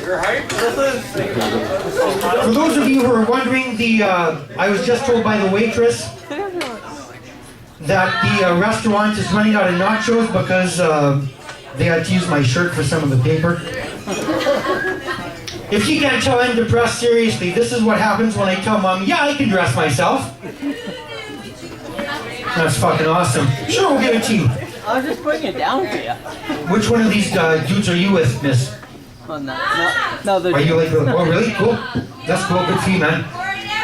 For those of you who are wondering, I was just told by the waitress that the restaurant is running out of nachos because they had to use my shirt for some of the paper. If you can't tell I'm depressed, seriously, this is what happens when I tell Mom, yeah, I can dress myself. That's fucking awesome. Sure, we'll give it to you. I was just putting it down for you. Which one of these dudes are you with, miss? Oh, no, are you like, oh really? Cool. That's cool, good for you, man.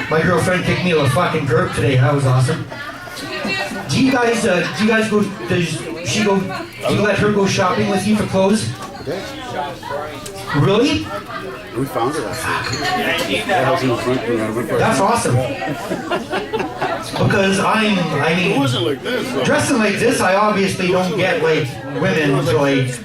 My girlfriend picked me up a fucking curb today, that was awesome. Do you guys go, do you let her go shopping with you for clothes? Really? We found it actually. That's awesome. Because it wasn't like this. Dressing like this, I obviously don't get like women to like,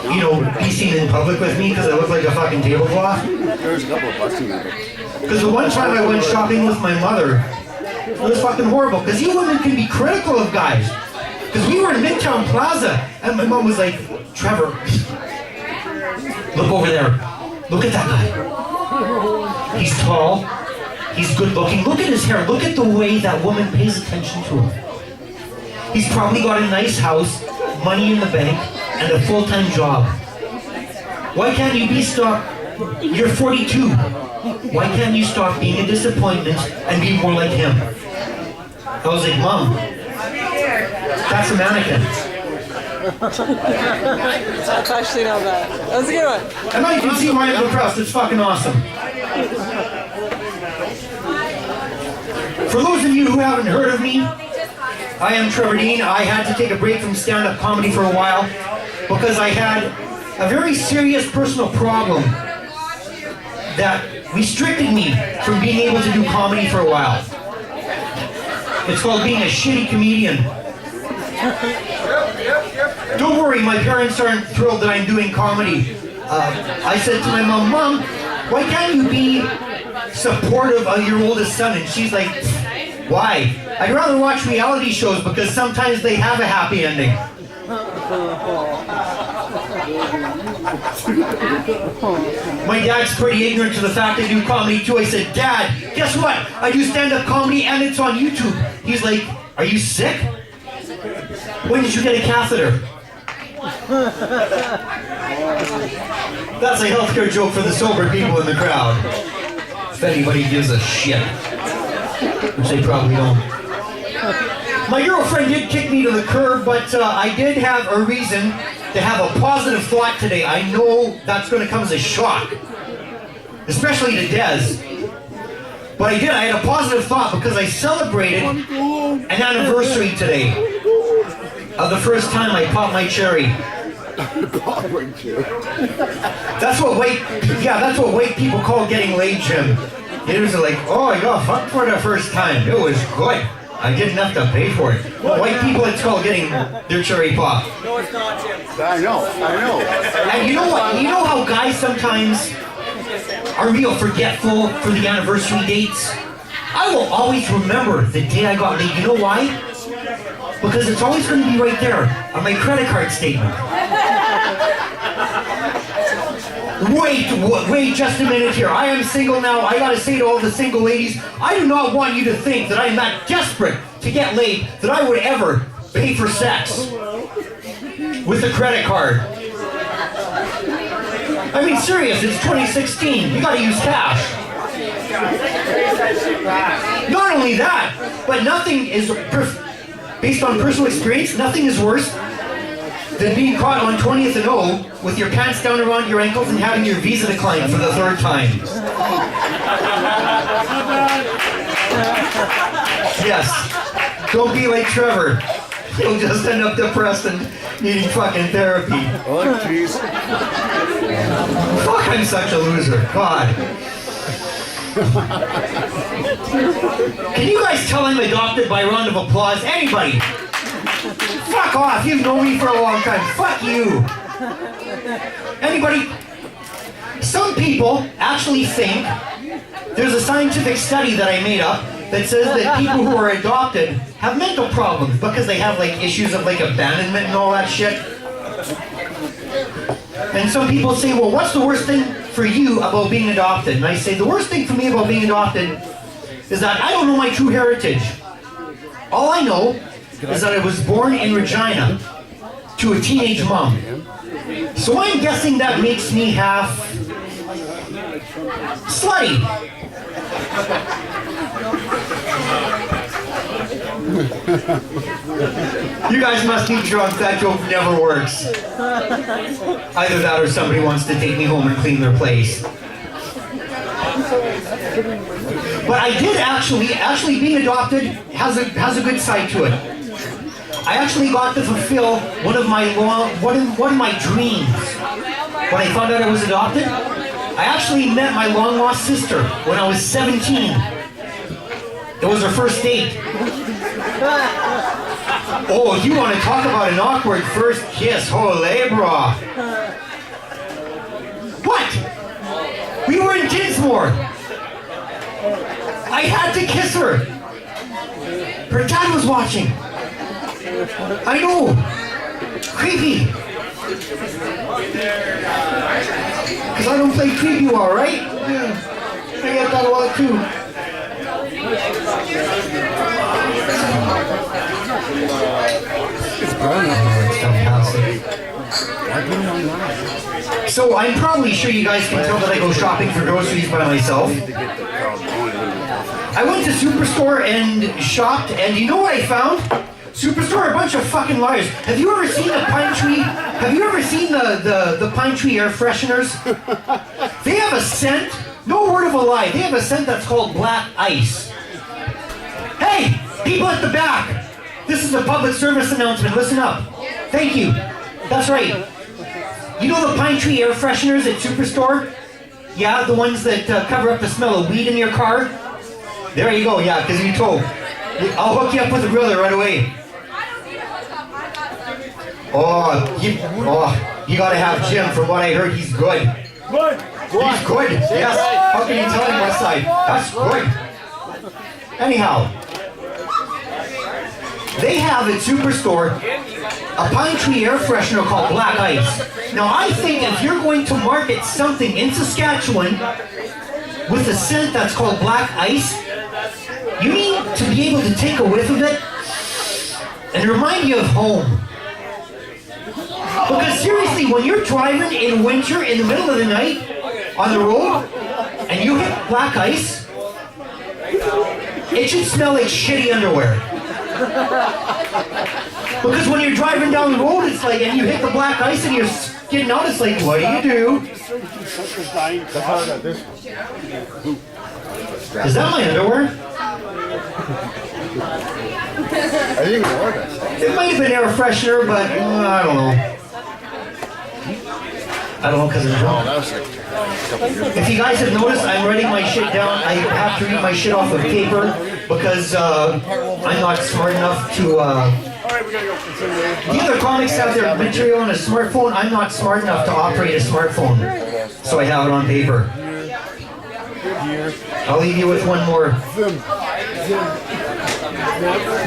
you know, be seen in public with me because I look like a fucking tablecloth. There's a couple of busting of it. Because the one time I went shopping with my mother, it was fucking horrible. Because you women can be critical of guys. Because we were in Midtown Plaza, and my mom was like, Trevor, look over there. Look at that guy. He's tall. He's good looking. Look at his hair. Look at the way that woman pays attention to him. He's probably got a nice house, money in the bank, and a full-time job. Why can't you be stopped? You're 42. Why can't you stop being a disappointment and be more like him? I was like, Mom, that's a mannequin. That's actually not bad. That was a good one. And now you can see why I'm depressed. It's fucking awesome. For those of you who haven't heard of me, I am Trevor Dean. I had to take a break from stand-up comedy for a while because I had a very serious personal problem that restricted me from being able to do comedy for a while. It's called being a shitty comedian. Don't worry, my parents aren't thrilled that I'm doing comedy. I said to my mom, Mom, why can't you be supportive of your oldest son? And she's like, why? I'd rather watch reality shows because sometimes they have a happy ending. My dad's pretty ignorant to the fact I do comedy too. I said, Dad, guess what? I do stand-up comedy and it's on YouTube. He's like, are you sick? When did you get a catheter? That's a healthcare joke for the sober people in the crowd. If anybody gives a shit. Which they probably don't. My girlfriend did kick me to the curb, but I did have a reason to have a positive thought today. I know that's going to come as a shock. Especially to Des. But I had a positive thought because I celebrated an anniversary today of the first time I popped my cherry. That's what white people call getting laid, Jim. It was like, oh, I got fucked for the first time. It was good. I didn't have to pay for it. White people, it's called getting their cherry popped. No, it's not, Jim. I know. And you know what? You know how guys sometimes are real forgetful for the anniversary dates? I will always remember the day I got laid. You know why? Because it's always going to be right there on my credit card statement. Wait just a minute here. I am single now. I gotta say to all the single ladies, I do not want you to think that I am that desperate to get laid that I would ever pay for sex with a credit card. I mean, serious, it's 2016. You gotta use cash. Not only that, but nothing is, based on personal experience, nothing is worse than being caught on 20th and O with your pants down around your ankles and having your visa declined for the third time. Yes. Don't be like Trevor. You'll just end up depressed and needing fucking therapy. Oh, jeez. Fuck, I'm such a loser. God. Can you guys tell I'm adopted by a round of applause? Anybody? Fuck off, you've known me for a long time. Fuck you. Anybody? Some people actually think, there's a scientific study that I made up that says that people who are adopted have mental problems because they have like issues of like abandonment and all that shit. And some people say, well, what's the worst thing for you about being adopted? And I say, the worst thing for me about being adopted is that I don't know my true heritage. All I know is that I was born in Regina to a teenage mom. So I'm guessing that makes me half slutty. You guys must be drunk. That joke never works. Either that or somebody wants to take me home and clean their place. But I did actually being adopted has a good side to it. I actually got to fulfill one of my dreams. When I found out I was adopted, I actually met my long-lost sister when I was 17. It was our first date. Oh, you want to talk about an awkward first kiss? Holy bra. What? We were in Dinsmore. I had to kiss her. Her dad was watching. I know. Creepy. Because I don't play creepy well, right? Yeah. I get that a lot too. So I'm probably sure you guys can tell that I go shopping for groceries by myself. I went to Superstore and shopped, and you know what I found? Superstore are a bunch of fucking liars. Have you ever seen the Pine Tree? Have you ever seen the Pine Tree air fresheners? They have a scent, no word of a lie, they have a scent that's called black ice. Hey, people at the back, this is a public service announcement, listen up. Thank you. That's right. You know the Pine Tree air fresheners at Superstore? Yeah, the ones that cover up the smell of weed in your car? There you go, yeah, because you told. I'll hook you up with a griller right away. You gotta have Jim. From what I heard, he's good. Good. He's good. Yes. How can you tell him what side? That's good. Anyhow, they have at Superstore a Pine Tree air freshener called Black Ice. Now I think if you're going to market something in Saskatchewan with a scent that's called Black Ice, you need to be able to take a whiff of it and remind you of home. Because seriously, when you're driving in winter in the middle of the night on the road and you hit black ice, it should smell like shitty underwear. Because when you're driving down the road, it's like, and you hit the black ice and you're getting out, it's like, what do? Is that my underwear? I didn't even order that. It might have been air freshener, but I don't know. I don't know because I'm drunk. That was like a couple years ago. If you guys have noticed, I'm writing my shit down. I have to read my shit off of paper because I'm not smart enough to... The other comics have their material on a smartphone. I'm not smart enough to operate a smartphone. So I have it on paper. I'll leave you with one more.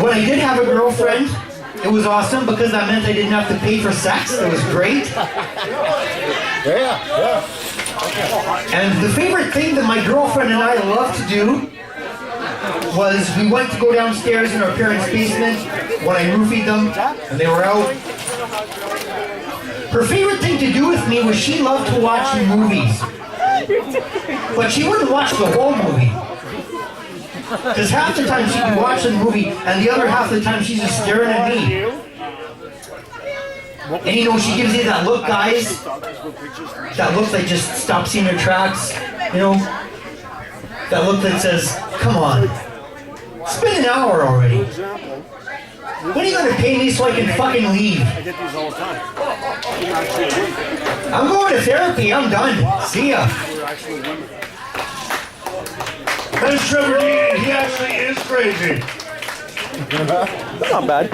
When I did have a girlfriend, it was awesome because that meant I didn't have to pay for sex. It was great. Yeah. And the favorite thing that my girlfriend and I loved to do was we went to go downstairs in our parents' basement when I roofied them and they were out. Her favorite thing to do with me was she loved to watch movies. But she wouldn't watch the whole movie. Because half the time she'd be watching the movie and the other half of the time she's just staring at me. And you know, she gives you that look, guys. That look that just stops you in your tracks. You know? That look that says, come on. It's been an hour already. When are you going to pay me so I can fucking leave? I get these all the time. I'm going to therapy. I'm done. See ya. There's Trevor Dean. He actually is crazy. That's not bad.